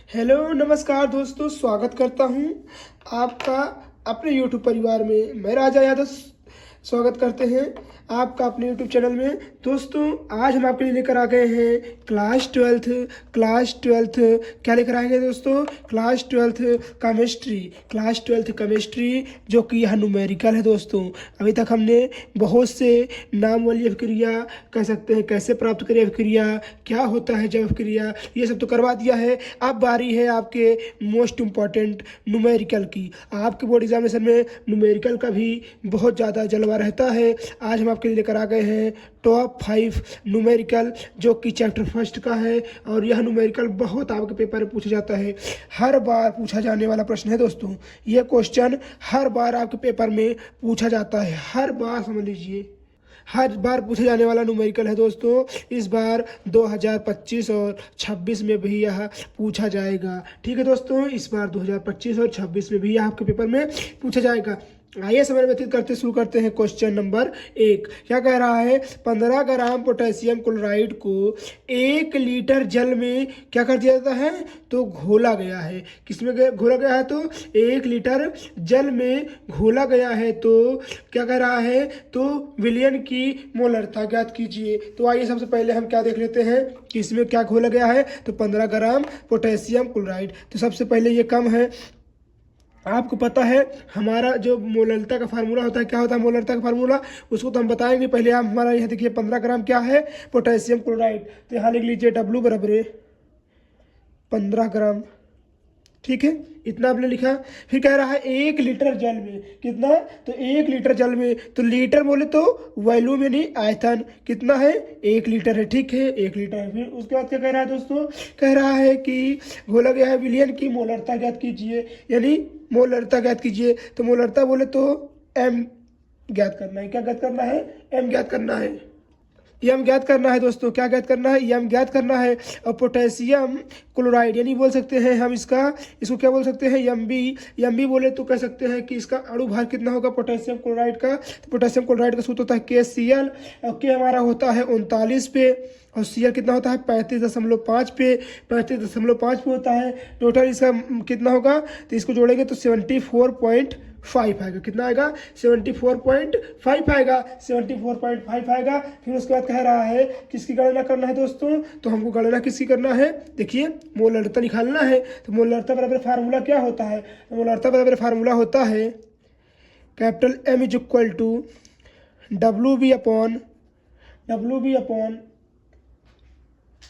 Hello नमस्कार दोस्तों, स्वागत करता हूं आपका अपने YouTube परिवार में। मैं राजा यादव स्वागत करते हैं आपका अपने YouTube चैनल में। दोस्तों, आज हम आपके लिए लेकर आ गए हैं क्लास ट्वेल्थ क्या लेकर आए हैं दोस्तों? क्लास ट्वेल्थ केमिस्ट्री जो कि यह न्यूमेरिकल है दोस्तों। अभी तक हमने बहुत से नाम वाली अभिक्रिया, कह सकते हैं कैसे प्राप्त करें अभिक्रिया, क्या होता है जब अभिक्रिया, ये सब तो करवा दिया है। अब बारी है आपके मोस्ट इम्पॉर्टेंट न्यूमेरिकल की। आपके बोर्ड एग्जामिनेशन में न्यूमेरिकल का भी बहुत ज़्यादा जलवा रहता है। आज हम आपके लिए लेकर आ गए हैं टॉप 5 न्यूमेरिकल, जो कि चैप्टर फर्स्ट का है। और यह न्यूमेरिकल बहुत आपके पेपर में पूछा जाता है, हर बार पूछा जाने वाला प्रश्न है दोस्तों। यह क्वेश्चन हर बार आपके पेपर में पूछा जाता है, हर बार समझ लीजिए, हर बार पूछे जाने वाला न्यूमेरिकल है दोस्तों। इस बार 2025 और 26 में भी यह पूछा जाएगा। ठीक है दोस्तों, इस बार 2025 और 26 में भी यह आपके पेपर में पूछा जाएगा। आइए समय व्यतीत करते शुरू करते हैं। क्वेश्चन नंबर 1 क्या कह रहा है? 15 ग्राम पोटेशियम क्लोराइड को 1 लीटर जल में क्या कर दिया जाता है? तो घोला गया है। किसमें घोला गया है? तो 1 लीटर जल में घोला गया है। तो क्या कह रहा है? तो विलयन की मोलरता ज्ञात कीजिए। तो आइए सबसे पहले हम क्या देख लेते हैं कि इसमें क्या घोला गया है। तो 15 ग्राम पोटेशियम क्लोराइड। तो सबसे पहले ये कम है। आपको पता है हमारा जो मोलरता का फार्मूला होता है, क्या होता है मोलरता का फार्मूला, उसको तो हम बताएंगे। पहले आप हमारा यहाँ देखिए 15 ग्राम क्या है? Potassium chloride. तो यहाँ लिख लीजिए W बराबर 15 ग्राम। ठीक है, इतना आपने लिखा। फिर कह रहा है 1 लीटर जल में कितना? तो 1 लीटर जल में, तो लीटर बोले तो वॉल्यूम यानी आयतन कितना है? 1 लीटर है। ठीक है, 1 लीटर है। फिर उसके बाद क्या कह रहा है दोस्तों? कह रहा है कि बोला गया है विलयन की मोलरता ज्ञात कीजिए, यानी मोलरता ज्ञात कीजिए। तो मोलरता बोले तो M ज्ञात करना है। क्या ज्ञात करना है? M ज्ञात करना है। यम ज्ञात करना है दोस्तों। क्या ज्ञात करना है? यम ज्ञात करना है। और पोटेशियम क्लोराइड यानी बोल सकते हैं हम इसको क्या बोल सकते हैं? यम बी बोले तो कह सकते हैं कि इसका अणु भार कितना होगा पोटेशियम क्लोराइड का? तो पोटेशियम क्लोराइड का सूत्र होता है KCl, और के हमारा होता है 39 पे, और Cl कितना होता है 35.5 पे। 35.5 पे होता है। टोटल इसका कितना होगा? तो इसको जोड़ेंगे तो 74.5 आएगा। कितना आएगा? 74.5 आएगा। 74.5 आएगा। फिर उसके बाद कह रहा है किसकी गणना करना है दोस्तों? तो हमको गणना किसकी करना है? देखिए, मोलरता निकालना है। तो मोलरता बराबर फार्मूला क्या होता है? मोलरता बराबर फार्मूला होता है capital M is equal to WB upon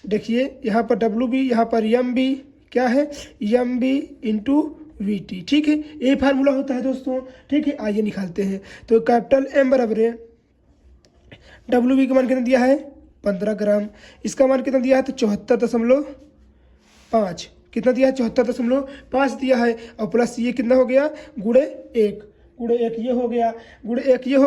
देखिए यहाँ पर WB, यहाँ पर MB क्या है? MB into VT। ठीक है, ये फार्मूला होता है दोस्तों। ठीक है, आइए निकालते हैं। तो कैपिटल M बराबर है WB का मान कितना दिया है? 15 ग्राम। इसका मान कितना दिया है? तो 74.5। कितना दिया है? 74.5 दिया है। और प्लस ये कितना हो गया? गुणे 1 ये हो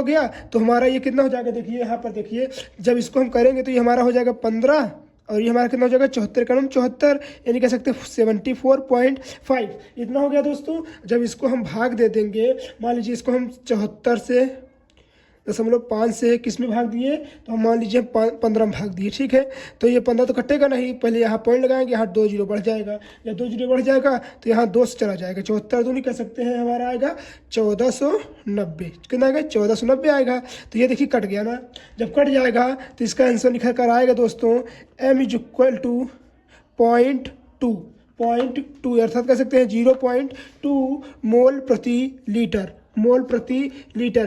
गया। तो हमारा ये कितना हो जाएगा? देखिए यहाँ पर देखिए, जब इसको हम करेंगे तो ये हमारा हो जाएगा 15, और ये हमारा कितना हो जाएगा? 74 का 74, यानी कह सकते हैं 74.5 इतना हो गया दोस्तों। जब इसको हम भाग दे देंगे, मान लीजिए इसको हम 74.5 से किस में भाग दिए? तो हम मान लीजिए 15 में भाग दिए। ठीक है, तो ये 15 तो कटेगा नहीं, पहले यहाँ पॉइंट लगाएंगे, यहाँ 2 जीरो बढ़ जाएगा। जब 2 जीरो बढ़ जाएगा तो यहाँ 2 से चला जाएगा। 74 दूनी कह सकते हैं हमारा आएगा 1490। कितना आएगा? 1490 आएगा। तो ये देखिए कट गया ना। जब कट जाएगा तो इसका आंसर निकल कर आएगा दोस्तों M इज इक्वल टू 0.2 अर्थात कह सकते हैं 0.2 मोल प्रति लीटर।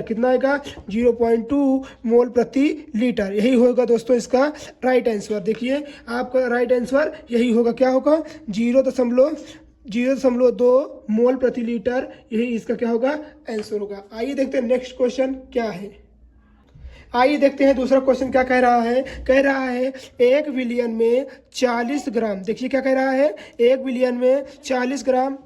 कितना आएगा? 0.2 मोल प्रति लीटर। यही होगा दोस्तों इसका राइट आंसर। देखिए आपका राइट आंसर यही होगा। क्या होगा? 0.2 मोल प्रति लीटर। यही इसका क्या होगा? आंसर होगा। आइए देखते हैं नेक्स्ट क्वेश्चन क्या है। आइए देखते हैं दूसरा क्वेश्चन क्या कह रहा है। कह रहा है 1 विलियन में 40 ग्राम। देखिए क्या कह रहा है? 1 विलियन में 40 ग्राम।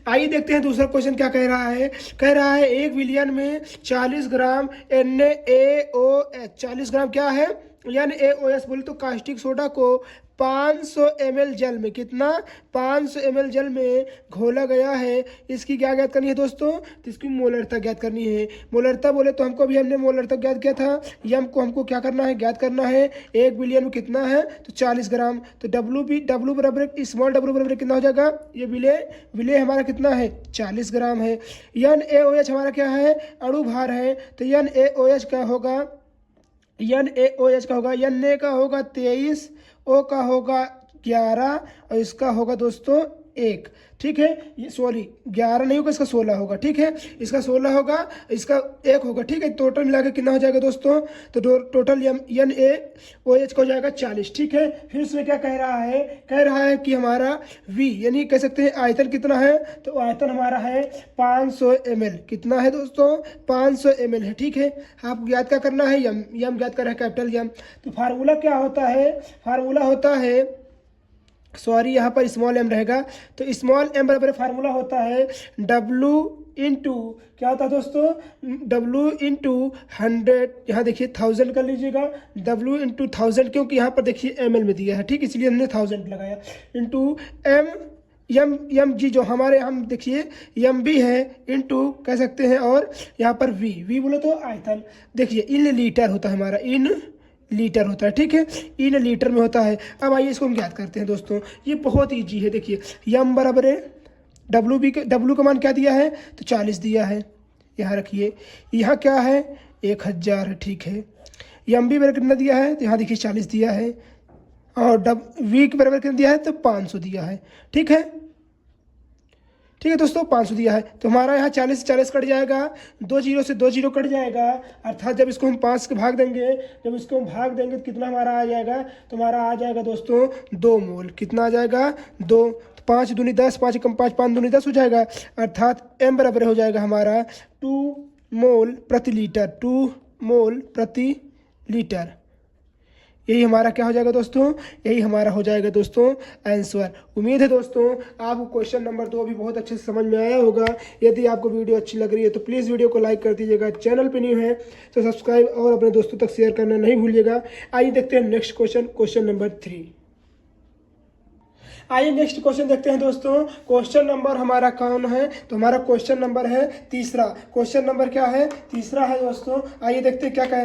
आइए देखते हैं दूसरा क्वेश्चन क्या कह रहा है। कह रहा है 1 विलियन में 40 ग्राम NaOH। 40 ग्राम क्या है? NaOH बोले तो कास्टिक सोडा को 500 ml जल में, कितना 500 ml जल में घोला गया है। इसकी क्या ज्ञात करनी है दोस्तों, तो इसकी मोलरता ज्ञात करनी है। मोलरता बोले तो हमको अभी हमने मोलरता ज्ञात किया था, यम को हमको क्या करना है, ज्ञात करना है। 1 बिलियन में कितना है, तो 40 ग्राम। तो डब्लू बराबर स्मॉल डब्लू बराबर कितना हो जाएगा, ये विले हमारा कितना है, 40 ग्राम है। NaOH हमारा क्या है, अणु भार है। तो NaOH का होगा, NaOH का होगा, Na का होगा 23, O का होगा 11 और इसका होगा दोस्तों 1। ठीक है, ये सॉरी 11 नहीं होगा, इसका 16 होगा। ठीक है, इसका 16 होगा, इसका 1 होगा। ठीक है, टोटल मिला के कितना हो जाएगा दोस्तों, तो टोटल NaOH का हो जाएगा 40। ठीक है, फिर उसमें क्या कह रहा है कि हमारा V यानी कह सकते हैं आयतन कितना है, तो आयतन हमारा है 500 ml। कितना है दोस्तों, 500 ml है। ठीक है, आपको याद क्या करना है, यम ज्ञात करना है, कैपिटल यम। तो फार्मूला क्या होता है, फार्मूला होता है, सॉरी यहाँ पर स्मॉल m रहेगा। तो स्मॉल m बराबर फार्मूला होता है W इंटू क्या होता है दोस्तों, W इंटू 100, यहाँ देखिए 1000 कर लीजिएगा, W इंटू 1000, क्योंकि यहाँ पर देखिए ml में दिया है। ठीक, इसलिए हमने 1000 लगाया, इंटू एम जी जो हमारे हम देखिए एम बी है, इंटू कह सकते हैं, और यहाँ पर वी बोले तो आयतन। देखिए इन लीटर होता है हमारा, इन लीटर होता है। ठीक है, इन लीटर में होता है। अब आइए इसको हम ज्ञात करते हैं दोस्तों, ये बहुत ईजी है। देखिए यम बराबर है डब्लू का मान क्या दिया है, तो 40 दिया है, यहाँ रखिए। यहाँ क्या है, 1000 है। ठीक है, यम बी बराबर कितना दिया है, तो यहाँ देखिए 40 दिया है, और वी के बराबर कितना दिया है, तो 500 दिया है। ठीक है, ठीक है दोस्तों, 500 दिया है। तो हमारा यहाँ 40 से 40 कट जाएगा, 2 जीरो से 2 जीरो कट जाएगा, अर्थात जब इसको हम 5 के भाग देंगे, तो कितना हमारा आ जाएगा, तो हमारा आ जाएगा दोस्तों 2 मोल। कितना आ जाएगा, 2। 5 दूनी 10, 5 कम 5, 5 दूनी 10 हो जाएगा, अर्थात m बराबर हो जाएगा हमारा 2 मोल प्रति लीटर, 2 मोल प्रति लीटर। यही हमारा क्या हो जाएगा दोस्तों, यही हमारा हो जाएगा दोस्तों आंसर। उम्मीद है दोस्तों आपको क्वेश्चन नंबर 2 भी बहुत अच्छे से समझ में आया होगा। यदि आपको वीडियो अच्छी लग रही है तो प्लीज़ वीडियो को लाइक कर दीजिएगा, चैनल पे न्यू है तो सब्सक्राइब और अपने दोस्तों तक शेयर करना नहीं भूलिएगा। आइए देखते हैं नेक्स्ट क्वेश्चन नंबर 3। आइए नेक्स्ट क्वेश्चन देखते हैं दोस्तों। क्वेश्चन नंबर हमारा कौन है, तो हमारा क्वेश्चन नंबर है तीसरा। क्वेश्चन नंबर क्या है, तीसरा है दोस्तों। आइए देखते हैं क्या कह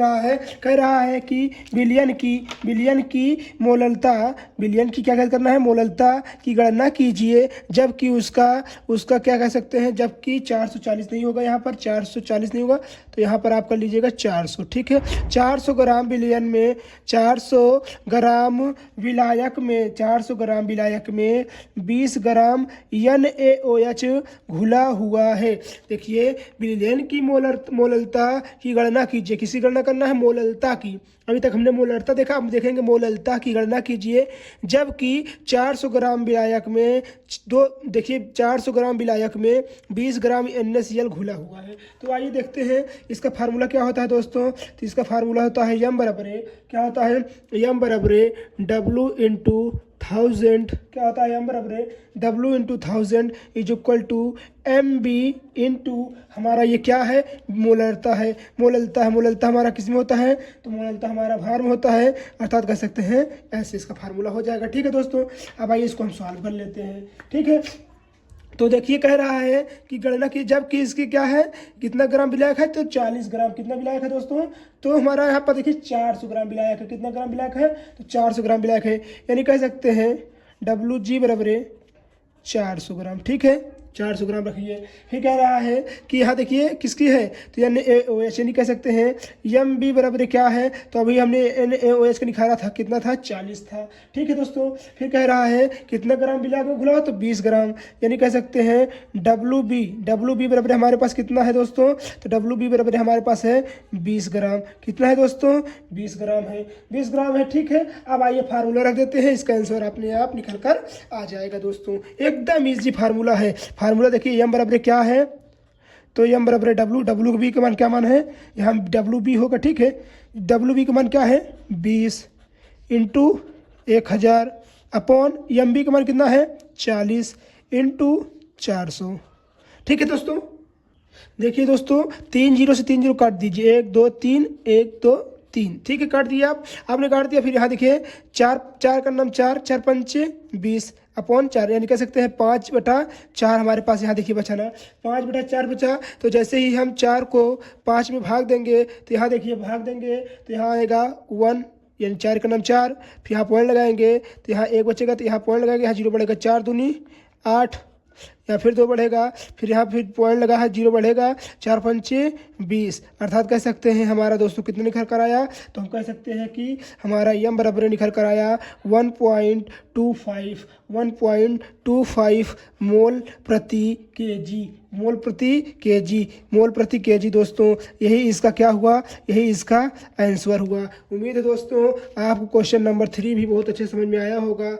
रहा है कि बिलियन की मोललता, बिलियन की क्या करना है, मोललता की गणना कीजिए जबकि उसका क्या कह सकते हैं, जबकि 440 नहीं होगा, यहाँ पर 440 नहीं होगा, तो यहाँ पर आप कर लीजिएगा 400। ठीक है, 400 ग्राम बिलियन में, 400 ग्राम विलायक में, 400 ग्राम विलायक में 20 ग्राम NaOH घुला हुआ है। देखिए बिलियन की मोललता की गणना कीजिए, किसी गणना करना है, मोललता की। अभी तक हमने मोलरता देखा, अब देखेंगे मोललता की गणना कीजिए जबकि 400 ग्राम विलायक में देखिए 400 ग्राम विलायक में 20 ग्राम NaCl घुला हुआ है। तो आइए देखते हैं इसका फार्मूला क्या होता है दोस्तों। तो इसका फार्मूला होता है यम बराबर क्या होता है, यम बराबर W इंटू 1000, क्या होता है, यम बराबर W into 1000 is equal to MB into हमारा ये क्या है, मोलरता है। मोललता हमारा किस में होता है, तो मोललता हमारा भार में होता है, अर्थात कह सकते हैं ऐसे इसका फार्मूला हो जाएगा। ठीक है दोस्तों, अब आइए इसको हम सॉल्व कर लेते हैं। ठीक है, तो देखिए कह रहा है कि गणना की जबकि इसकी क्या है, कितना ग्राम विलायक है, तो 40 ग्राम। कितना विलायक है दोस्तों, तो हमारा यहाँ पर देखिए 400 ग्राम विलायक है। कितना ग्राम विलायक है, तो 400 ग्राम विलायक है, यानी कह सकते हैं WG बराबर 400 ग्राम। ठीक है, 400 ग्राम रखिए। फिर कह रहा है कि यहाँ देखिए किसकी है, तो NaOH यानी कह सकते हैं MB बराबर क्या है, तो अभी हमने NaOH का निकाला था, कितना था, 40 था। ठीक है दोस्तों, फिर कह रहा है कितना ग्राम विलायक में घुला, तो 20 ग्राम, यानी कह सकते हैं WB बराबर हमारे पास कितना है दोस्तों, तो WB बराबर हमारे पास है 20 ग्राम। कितना है दोस्तों, 20 ग्राम है, 20 ग्राम है। ठीक है, अब आइए फार्मूला रख देते हैं, इसका आंसर अपने आप निकल कर आ जाएगा दोस्तों। एकदम ईजी फार्मूला है। फार्मूला देखिए यम बराबर क्या है, तो यम बराबर W बी का मान क्या मान है, यहाँ WB होगा। ठीक है, WB का मान क्या है, 20 इंटू 1000 अपॉन MB का मान कितना है, 40 इंटू 400। ठीक है दोस्तों, देखिए दोस्तों 3 जीरो से 3 जीरो काट दीजिए, 1 2 3, 1 2 3। ठीक है, काट दिया आपने काट दिया। फिर यहाँ देखिए 4 4 का नाम 4 4 पंचे 20 अपॉन 4, यानी कह सकते हैं 5/4 हमारे पास यहाँ देखिए बचा ना, 5/4 बचा। तो जैसे ही हम 4 को 5 में भाग देंगे तो यहाँ देखिए भाग देंगे तो यहाँ आएगा 1, यानी 4 का नाम 4। फिर यहाँ पॉइंट लगाएंगे तो यहाँ 1 बचेगा, तो यहाँ पॉइंट लगाएंगे, यहाँ 0 बढ़ेगा, 4 दूनी 8, या फिर 2 बढ़ेगा, फिर यहाँ फिर पॉइंट लगा है, 0 बढ़ेगा, 4 पंचे 20। अर्थात कह सकते हैं हमारा दोस्तों कितने निकल कर आया, तो हम कह सकते हैं कि हमारा यम बराबर निकल कर आया 1.25 मोल प्रति केजी, मोल प्रति केजी दोस्तों। यही इसका क्या हुआ, यही इसका आंसर हुआ। उम्मीद है दोस्तों आपको क्वेश्चन नंबर 3 भी बहुत अच्छे समझ में आया होगा।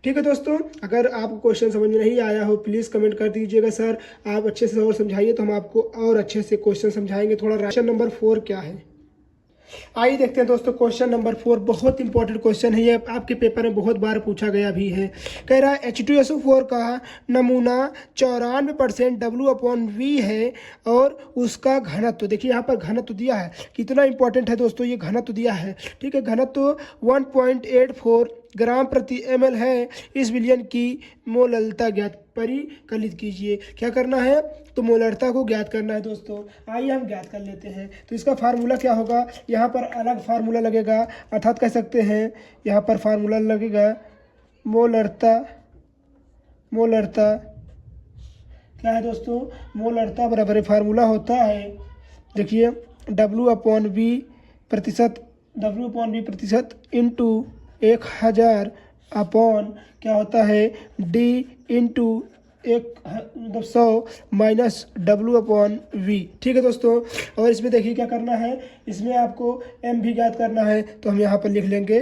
ठीक है दोस्तों, अगर आपको क्वेश्चन समझ में नहीं आया हो प्लीज़ कमेंट कर दीजिएगा, सर आप अच्छे से और समझाइए, तो हम आपको और अच्छे से क्वेश्चन समझाएंगे। थोड़ा क्वेश्चन नंबर 4 क्या है, आइए देखते हैं दोस्तों। क्वेश्चन नंबर 4 बहुत इंपॉर्टेंट क्वेश्चन है, ये आपके पेपर में बहुत बार पूछा गया भी है। कह रहा है H2SO4 का नमूना 94% W/V है और उसका घनत्व, देखिए यहाँ पर घनत्व दिया है, कितना इंपॉर्टेंट है दोस्तों, ये घनत्व दिया है। ठीक है, घनत्व 1.84 ग्राम प्रति ml है। इस विलयन की मोलरता ज्ञात परिकलित कीजिए। क्या करना है, तो मोलरता को ज्ञात करना है दोस्तों। आइए हम ज्ञात कर लेते हैं। तो इसका फार्मूला क्या होगा, यहाँ पर अलग फार्मूला लगेगा, अर्थात कह सकते हैं यहाँ पर फार्मूला लगेगा मोलरता क्या है दोस्तों, मोलरता बराबर फार्मूला होता है, देखिए W/V प्रतिशत इंटू 1000 अपॉन क्या होता है D इंटू 100 माइनस W/V। ठीक है दोस्तों, और इसमें देखिए क्या करना है, इसमें आपको M भी ज्ञात करना है, तो हम यहाँ पर लिख लेंगे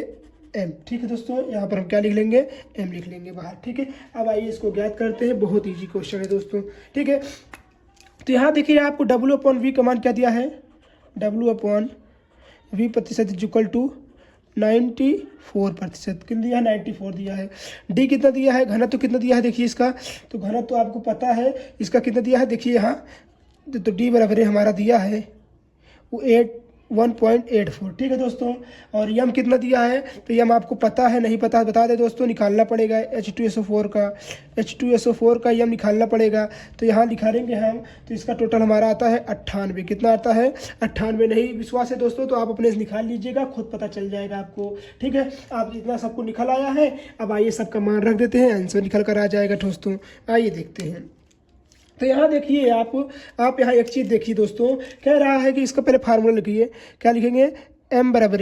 M। ठीक है दोस्तों, यहाँ पर हम क्या लिख लेंगे, M लिख लेंगे बाहर। ठीक है, अब आइए इसको ज्ञात करते हैं, बहुत ईजी क्वेश्चन है दोस्तों। ठीक है, तो यहाँ देखिए आपको W/V का मान क्या दिया है, W/V प्रतिशत इक्वल टू 94%, कितना दिया है, 94 दिया है। डी कितना दिया है, घनत्व कितना दिया है, देखिए इसका, तो घनत्व आपको पता है इसका कितना दिया है, देखिए यहाँ तो डी बराबर हमारा दिया है वो 1.84। ठीक है दोस्तों, और यम कितना दिया है, तो यम आपको पता है, नहीं पता बता दे दोस्तों, निकालना पड़ेगा H2SO4 का यम निकालना पड़ेगा। तो यहाँ निकालेंगे हम, तो इसका टोटल हमारा आता है 98। कितना आता है, 98। नहीं विश्वास है दोस्तों तो आप अपने से निकाल लीजिएगा, खुद पता चल जाएगा आपको। ठीक है, आप इतना सबको निकल आया है, अब आइए सबका मान रख देते हैं, आंसर निकल कर आ जाएगा दोस्तों। आइए देखते हैं। तो यहाँ देखिए आप यहाँ एक चीज़ देखिए दोस्तों, कह रहा है कि इसका पहले फार्मूला लिखिए, क्या लिखेंगे, M बराबर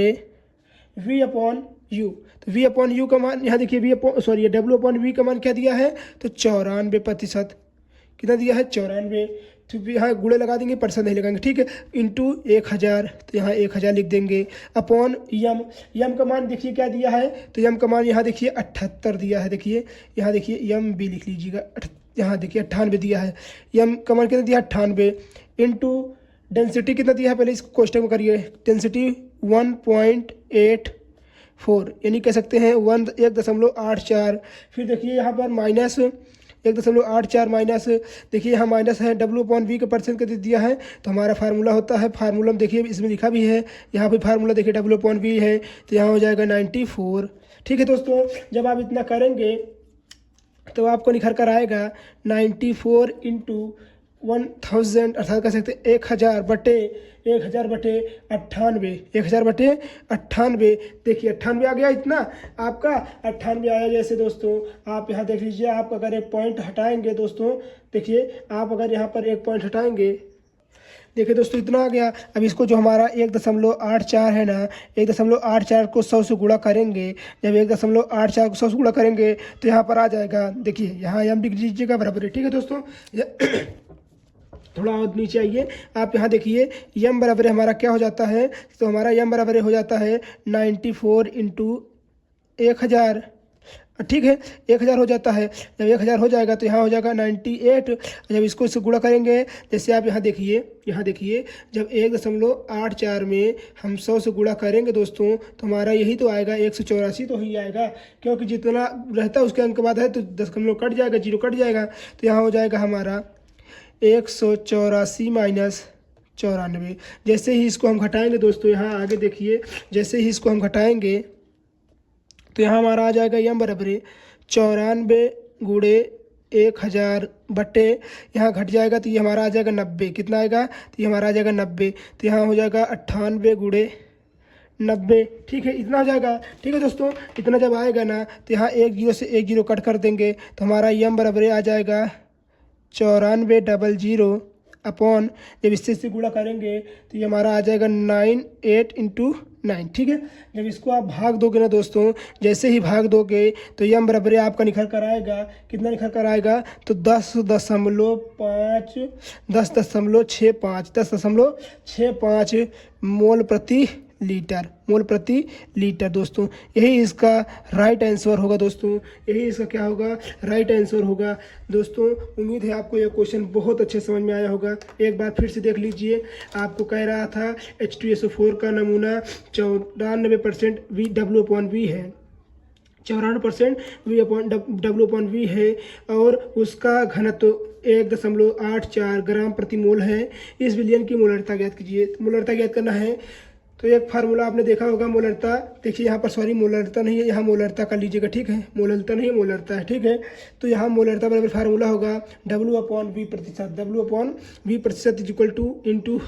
V/U। तो V/U का मान यहाँ देखिए W/V का मान क्या दिया है, तो 94%, कितना दिया है, 94। तो यहाँ गुणे लगा देंगे, परसेंट नहीं लगाएंगे। ठीक है, इंटू 1000, तो यहाँ 1000 लिख देंगे, अपॉन यम का मान देखिए क्या दिया है, तो यम का मान यहाँ देखिए 78 दिया है, देखिए यहाँ देखिए यम भी लिख लीजिएगा, यहाँ देखिए 98 दिया है। यम का मान कितना दिया है, 98 इंटू डेंसिटी कितना दिया है, पहले इसको क्वेश्चन में करिए, डेंसिटी 1.84, यानी कह सकते हैं 1.84। फिर देखिए यहाँ पर माइनस 1.84 माइनस, देखिए यहाँ माइनस है, W/V का परसेंट का दिया है, तो हमारा फार्मूला होता है, फार्मूला में देखिए इसमें लिखा भी है, यहाँ पे फार्मूला देखिए W/V है, तो यहाँ हो जाएगा 94। ठीक है दोस्तों, जब आप इतना करेंगे तो आपको निखर कर आएगा 94 इंटू 1000, अर्थात कह सकते हैं 1000 बटे 98। देखिए 98 आ गया, इतना आपका 98 आया। जैसे दोस्तों आप यहाँ देख लीजिए, आप अगर एक पॉइंट हटाएंगे दोस्तों, देखिए आप अगर यहाँ पर एक पॉइंट हटाएंगे, देखिए दोस्तों इतना आ गया। अब इसको जो हमारा 1.84 है ना, 1.84 को 100 से गुणा करेंगे, जब 1.84 को 100 से गुणा करेंगे तो यहाँ पर आ जाएगा, देखिए यहाँ यम लिख लीजिएगा बराबर है। ठीक है दोस्तों, थोड़ा और नीचे आइए, आप यहाँ देखिए यम बराबर हमारा क्या हो जाता है, तो हमारा यम बराबर हो जाता है 94 इंटू 1000। ठीक है, 1000 हो जाता है, जब 1000 हो जाएगा तो यहाँ हो जाएगा 98। जब इसको इससे गुणा करेंगे, जैसे आप यहाँ देखिए जब 1.84 में हम 100 से गुणा करेंगे दोस्तों, तो हमारा यही तो आएगा 184 तो ही आएगा, क्योंकि जितना रहता है उसके अंक के बाद है तो 10 कट जाएगा, 0 कट जाएगा, तो यहाँ हो जाएगा हमारा 184 माइनस 94। जैसे ही इसको हम घटाएंगे दोस्तों, यहाँ आगे देखिए, जैसे ही इसको हम घटाएंगे तो यहाँ हमारा आ जाएगा यम बराबर 94 गुणे 1000 बटे, यहाँ घट जाएगा तो ये हमारा आ जाएगा 90। कितना आएगा? तो ये हमारा आ जाएगा 90। तो यहाँ हो जाएगा 98 गुणे 90। ठीक है, इतना हो जाएगा। ठीक है दोस्तों, इतना जब आएगा ना तो यहाँ 1 0 से 1 0 कट कर देंगे तो हमारा यम बराबर आ जाएगा 9400 अपॉन, जब इससे गुणा करेंगे तो ये हमारा आ जाएगा 98 × 9। ठीक है, जब इसको आप भाग दोगे ना दोस्तों, जैसे ही भाग दोगे तो यम बराबर आपका निकल कर आएगा, कितना निकल कर आएगा? तो 10.65 मोल प्रति लीटर, मोल प्रति लीटर दोस्तों। यही इसका राइट आंसर होगा दोस्तों, यही इसका क्या होगा? राइट आंसर होगा दोस्तों। उम्मीद है आपको यह क्वेश्चन बहुत अच्छे समझ में आया होगा। एक बार फिर से देख लीजिए, आपको कह रहा था H2SO4 का नमूना 94% W/V है, 94% W/V है और उसका घनत्व 1.84 ग्राम प्रति मोल है। इस विलयन की मोलरता ज्ञात कीजिए। मोलरता ज्ञात करना है तो एक फार्मूला आपने देखा होगा, मोलरता। देखिए यहाँ पर, सॉरी मोलरता नहीं है, यहाँ मोलरता कर लीजिएगा। ठीक है, मोलरता नहीं है, मोलरता है। ठीक है, तो यहाँ मोलरता बराबर फार्मूला होगा W/V प्रतिशत, W/V प्रतिशत इज इक्वल टू इंटू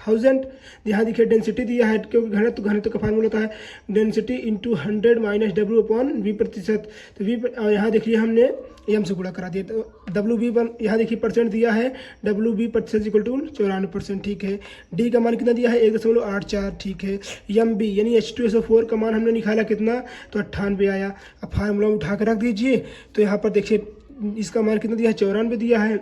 1000। यहाँ देखिए डेंसिटी दिया है, क्योंकि घनत्व का फार्मूला होता है डेंसिटी इंटू 100 माइनस W/V प्रतिशत। तो V, यहाँ देखिए हमने एम से गुणा करा दिया, तो WV यहाँ देखिए परसेंट दिया है, WV प्रतिशत इक्वल टू 94%। ठीक है, डी का मान कितना दिया है? 1.84। ठीक है, MB यानी H2SO4 का मान हमने निकाला कितना? तो 98 आया। अब फार्मूला उठा कर रख दीजिए, तो यहाँ पर देखिए इसका मान कितना दिया है? 94 दिया है।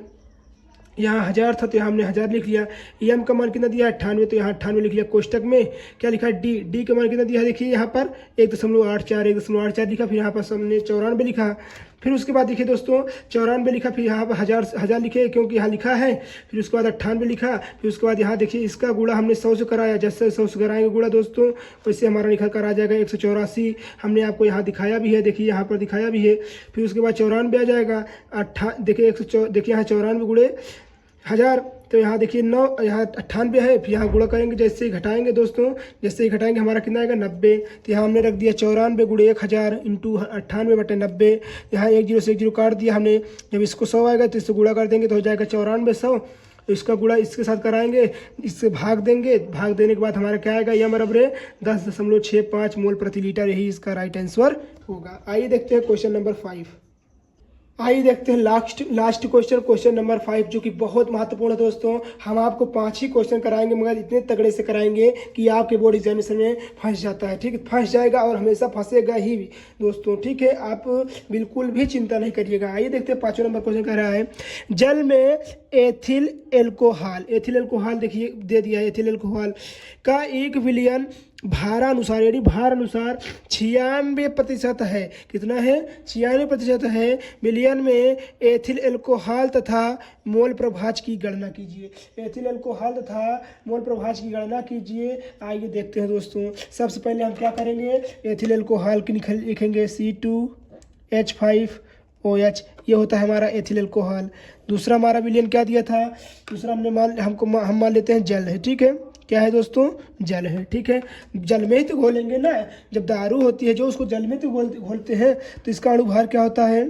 यहाँ 1000 था तो यहाँ हमने 1000 लिख लिया। एम का मान कितना दिया है? 98, तो यहाँ 98 लिख लिया। कोष्टक में क्या लिखा है? डी का मान कितना दिया है? देखिए यहाँ पर 1.84 लिखा, फिर यहाँ पर हमने 94 लिखा। फिर उसके बाद देखिए दोस्तों 94 लिखा, फिर यहाँ पर 1000 लिखे क्योंकि यहाँ लिखा है। फिर उसके बाद 98 लिखा, फिर उसके बाद यहाँ देखिए इसका गुणा हमने 100 से कराया। जैसे 100 से कराएंगे गुणा दोस्तों, वैसे हमारा निकल कर आ जाएगा 184। हमने आपको यहाँ दिखाया भी है, देखिए यहाँ पर दिखाया भी है। फिर उसके बाद 94 आ जाएगा। देखिए देखिए यहाँ 94 गुणे 1000, तो यहाँ देखिए 9, यहाँ 98 है। फिर यहाँ गुणा करेंगे, जैसे ही घटाएंगे दोस्तों, जैसे ही घटाएंगे हमारा कितना आएगा? 90। तो यहाँ हमने रख दिया 94 गुणे 1000 इंटू 98/90। यहाँ 1 0 से 1 0 काट दिया हमने। जब इसको 100 आएगा तो इससे गुणा कर देंगे तो हो जाएगा 94 100। तो इसका गुणा इसके साथ कराएंगे, इससे भाग देंगे। भाग देने के बाद हमारा क्या आएगा? यह बराबर 10.65 मोल प्रति लीटर। यही इसका राइट आंसर होगा। आइए देखते हैं क्वेश्चन नंबर 5। आइए देखते हैं लास्ट क्वेश्चन नंबर 5, जो कि बहुत महत्वपूर्ण है दोस्तों। हम आपको 5 ही क्वेश्चन कराएंगे, मगर इतने तगड़े से कराएंगे कि आपके बोर्ड एग्जामिनेशन में फंस जाता है। ठीक है, फंस जाएगा और हमेशा फंसेगा ही दोस्तों। ठीक है, आप बिल्कुल भी चिंता नहीं करिएगा। आइए देखते हैं 5वां नंबर क्वेश्चन कह रहा है, जल में एथिल एल्कोहल देखिए दे दिया है। एथिल एल्कोहल का एक विलयन भार अनुसार, यानी भार अनुसार 96% है। कितना है? 96% है। विलयन में एथिल एल्कोहल तथा मोल प्रभाज की गणना कीजिए। एथिल एल्कोहल तथा मोल प्रभाज की गणना कीजिए। आइए देखते हैं दोस्तों। सबसे पहले हम क्या करेंगे? एथिल एल्कोहल की लिखेंगे C2H5OH, ये होता है हमारा एथिल एल्कोहल। दूसरा हमारा विलयन क्या दिया था? दूसरा हम मान लेते हैं जल है। ठीक है, क्या है दोस्तों? जल है। ठीक है, जल में ही तो घोलेंगे ना। जब दारू होती है जो, उसको जल में तो घोलते हैं, तो इसका अणुभार क्या होता है?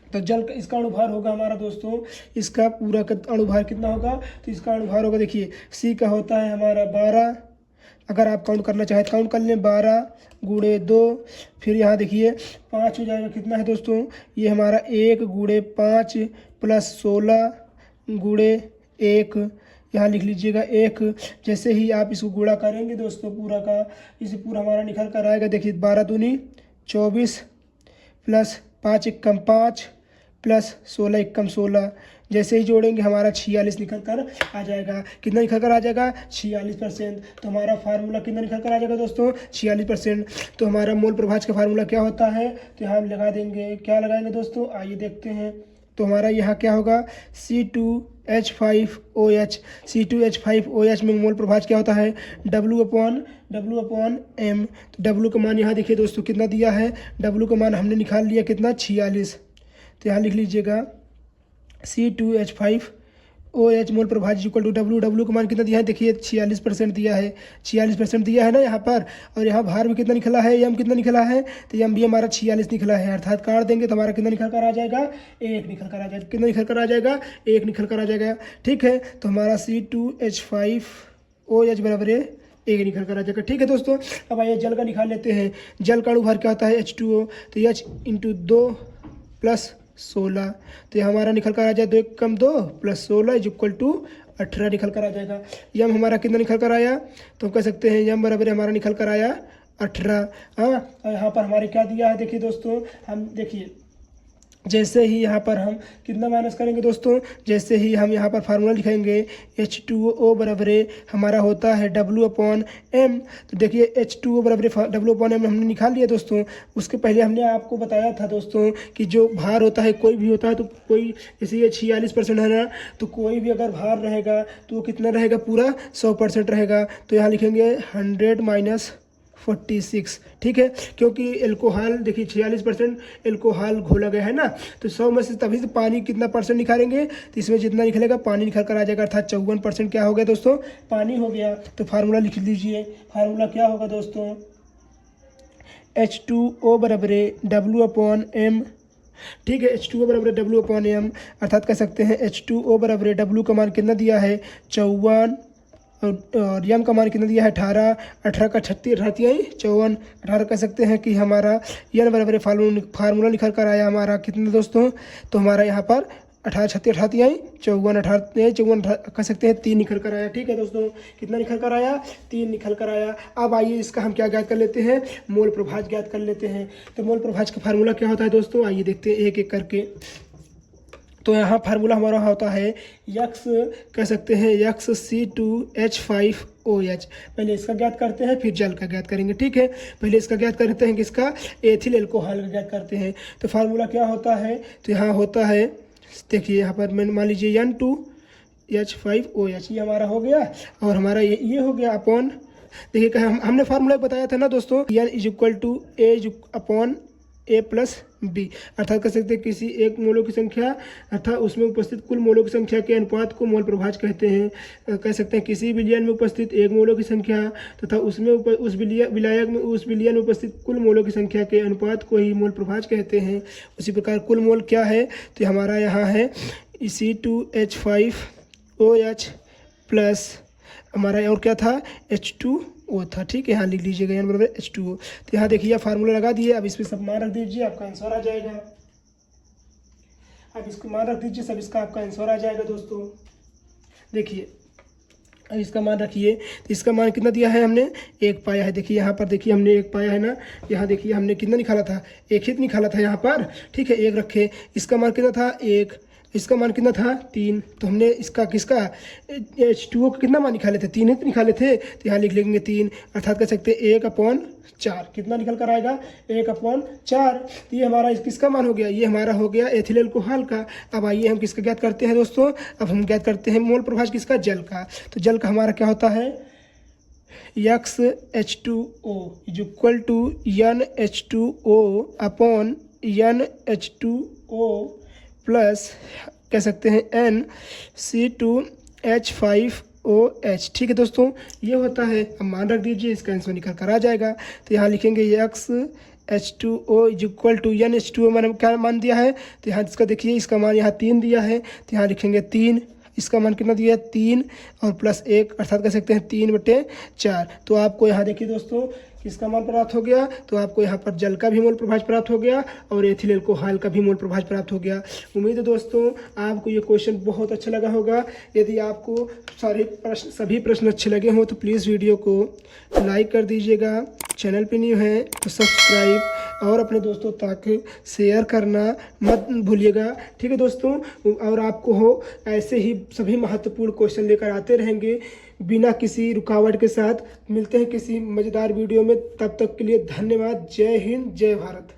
तो जल का इसका अणुभार होगा हमारा दोस्तों, इसका पूरा का अणुभार कितना होगा? तो इसका अणुभार होगा, देखिए C का होता है हमारा 12। अगर आप काउंट करना चाहें तो काउंट कर लें, 12 गुणे 2, फिर यहाँ देखिए 5 हो जाएगा। कितना है दोस्तों? ये हमारा 1 गुणे 5 प्लस 16 गुणे 1, यहाँ लिख लीजिएगा 1। जैसे ही आप इसको गुणा करेंगे दोस्तों पूरा का, इसे पूरा हमारा निकल कर आएगा। देखिए 12 दूनी 24 प्लस 5 एकम 5 प्लस 16 एकम 16। जैसे ही जोड़ेंगे हमारा 46 निकल कर आ जाएगा। कितना निकल कर आ जाएगा? 46%। तो हमारा फार्मूला कितना निकल कर आ जाएगा दोस्तों? 46%। तो हमारा मोल प्रभाज का फार्मूला क्या होता है? तो यहाँ हम लगा देंगे, क्या लगाएंगे दोस्तों? आइए देखते हैं। तो हमारा यहाँ क्या होगा? C2H5OH। C2H5OH में मोल प्रभाज क्या होता है? W/M। तो W का मान यहाँ देखिए दोस्तों कितना दिया है? W का मान हमने निकाल लिया कितना? 46। तो यहाँ लिख लीजिएगा C2H5 OH मोल प्रभाज इक्वल टू W का मान कितना दिया है, देखिए 46% दिया है, 46% दिया है ना यहाँ पर। और यहाँ भार भी कितना निकला है, M कितना निकला है, तो M भी हमारा 46 निकला है। अर्थात काट देंगे तो हमारा कितना निकल कर आ जाएगा, 1 निकल कर आ जाएगा। कितना निकल कर आ जाएगा, 1 निकल कर आ जाएगा। ठीक है, तो हमारा C2H5OH बराबर है 1 निकल कर आ जाएगा। ठीक है दोस्तों, अब आइए जल का निकाल लेते हैं। जल का अणुभार क्या होता है, H2O, तो H × 2 + 16, तो ये हमारा निकल कर आ जाए 2 × 1 = 2 + 16 = 18 निकल कर आ जाएगा। यम हमारा कितना निकल कर आया, तो हम कह सकते हैं यम बराबर हमारा निकल कर आया 18। हाँ, और यहाँ पर हमारे क्या दिया है, देखिए दोस्तों, हम देखिए जैसे ही यहाँ पर हम कितना माइनस करेंगे दोस्तों, जैसे ही हम यहाँ पर फार्मूला लिखेंगे H2O बराबर हमारा होता है W/M। तो देखिए H2O बराबर W/M हमने निकाल लिया दोस्तों। उसके पहले हमने आपको बताया था दोस्तों कि जो भार होता है कोई भी होता है, तो कोई जैसे ये 46% है ना, तो कोई भी अगर भार रहेगा तो वो कितना रहेगा, पूरा 100% रहेगा। तो यहाँ लिखेंगे 100 - 46। ठीक है, क्योंकि एल्कोहल देखिए 46% एल्कोहल घोला गया है ना, तो 100 में से तभी तो पानी कितना परसेंट निकालेंगे, तो इसमें जितना निकलेगा पानी निकल कर आ जाएगा। अर्थात 54% क्या हो गया दोस्तों, पानी हो गया। तो फार्मूला लिख लीजिए, फार्मूला क्या होगा दोस्तों, H2O बराबर W/M। ठीक है, H2O बराबर W/M, अर्थात कह सकते हैं H2O बराबर W का मान कितना दिया है 54, और यम का मान कितना दिया है 18, 18 का 36, 54, 18 कह सकते हैं कि हमारा यन बराबर फार्मूला निकल कर आया हमारा कितना दोस्तों, तो हमारा यहाँ पर 18, 36, 38, 54, 54 कह सकते हैं 3 निकल कर आया। ठीक है दोस्तों, कितना निकल कर आया, 3 निकल कर आया। अब आइए इसका हम क्या ज्ञात कर लेते हैं, मोल प्रभाज ज्ञात कर लेते हैं। तो मोल प्रभाज का फार्मूला क्या होता है दोस्तों, आइए देखते हैं एक एक करके। तो यहाँ फार्मूला हमारा होता है यक्स, कह सकते हैं यक्स C2H5OH। पहले इसका ज्ञात करते हैं, फिर जल का ज्ञात करेंगे। ठीक है, पहले इसका ज्ञात करते हैं, किसका, एथिल एल्कोहल का ज्ञात करते हैं। तो फार्मूला क्या होता है, तो यहाँ होता है, देखिए यहाँ पर मैं मान लीजिए N2H5OH, ये हमारा हो गया, और हमारा ये हो गया अपॉन, देखिए हमने फार्मूला बताया था ना दोस्तों, N = A + B, अर्थात कह सकते हैं किसी एक मोलों की संख्या अर्थात उसमें उपस्थित कुल मोलों की संख्या के अनुपात को मोल प्रभाज कहते हैं। कह सकते हैं किसी विलयन में उपस्थित एक मोलों की संख्या तथा उसमें उस विलायक में उस विलयन में उपस्थित कुल मोलों की संख्या के अनुपात को ही मोल प्रभाज कहते हैं। उसी प्रकार कुल मोल क्या है, तो हमारा यहाँ है C2H5OH प्लस हमारा और क्या था H2O था। ठीक है, यहाँ लिख लीजिएगा N बराबर H2O। तो यहाँ देखिए फार्मूला लगा दिए, अब इस पर सब मान रख दीजिए, आपका आंसर आ जाएगा। अब इसको मान रख दीजिए, सब इसका आपका आंसर आ जाएगा दोस्तों। देखिए अब इसका मान रखिए, तो इसका मान कितना दिया है हमने, 1 पाया है। देखिए यहाँ पर देखिए हमने 1 पाया है ना, यहाँ देखिए हमने कितना निकाला था, 1 ही निकाला था यहाँ पर। ठीक है, 1 रखे, इसका मान कितना था 1, इसका मान कितना था 3, तो हमने इसका किसका H2O का कितना मान निकाले थे, 3 ही निकाले थे, तो यहाँ लिख लेंगे 3, अर्थात कह सकते हैं 1/4 कितना निकल कर आएगा 1/4। तो ये हमारा किसका मान हो गया, ये हमारा हो गया एथिल एल्कोहल का। अब आइए हम किसका ज्ञात करते हैं दोस्तों, अब हम ज्ञात करते हैं मोल प्रभाज किसका, जल का। तो जल का हमारा क्या होता है यक्स H2O = NH2O/NH2O प्लस कह सकते हैं NC2H5OH। ठीक है दोस्तों, ये होता है। अब मान रख दीजिए, इसका आंसर निकल कर आ जाएगा। तो यहाँ लिखेंगे यक्स H2O = NH2O, मैंने क्या मान दिया है, तो यहाँ इसका देखिए इसका मान यहाँ 3 दिया है, तो यहाँ लिखेंगे 3, इसका मान कितना दिया है 3 और प्लस 1, अर्थात कह सकते हैं 3/4। तो आपको यहाँ देखिए दोस्तों किसका मान प्राप्त हो गया, तो आपको यहाँ पर जल का भी मोल प्रभाज प्राप्त हो गया और एथिल एल्कोहल का भी मोल प्रभाज प्राप्त हो गया। उम्मीद है दोस्तों आपको ये क्वेश्चन बहुत अच्छा लगा होगा। यदि आपको सभी प्रश्न अच्छे लगे हों तो प्लीज़ वीडियो को लाइक कर दीजिएगा, चैनल पे न्यू है तो सब्सक्राइब और अपने दोस्तों तक शेयर करना मत भूलिएगा। ठीक है दोस्तों, और आपको हो ऐसे ही सभी महत्वपूर्ण क्वेश्चन लेकर आते रहेंगे बिना किसी रुकावट के साथ। मिलते हैं किसी मज़ेदार वीडियो में, तब तक के लिए धन्यवाद। जय हिंद, जय भारत।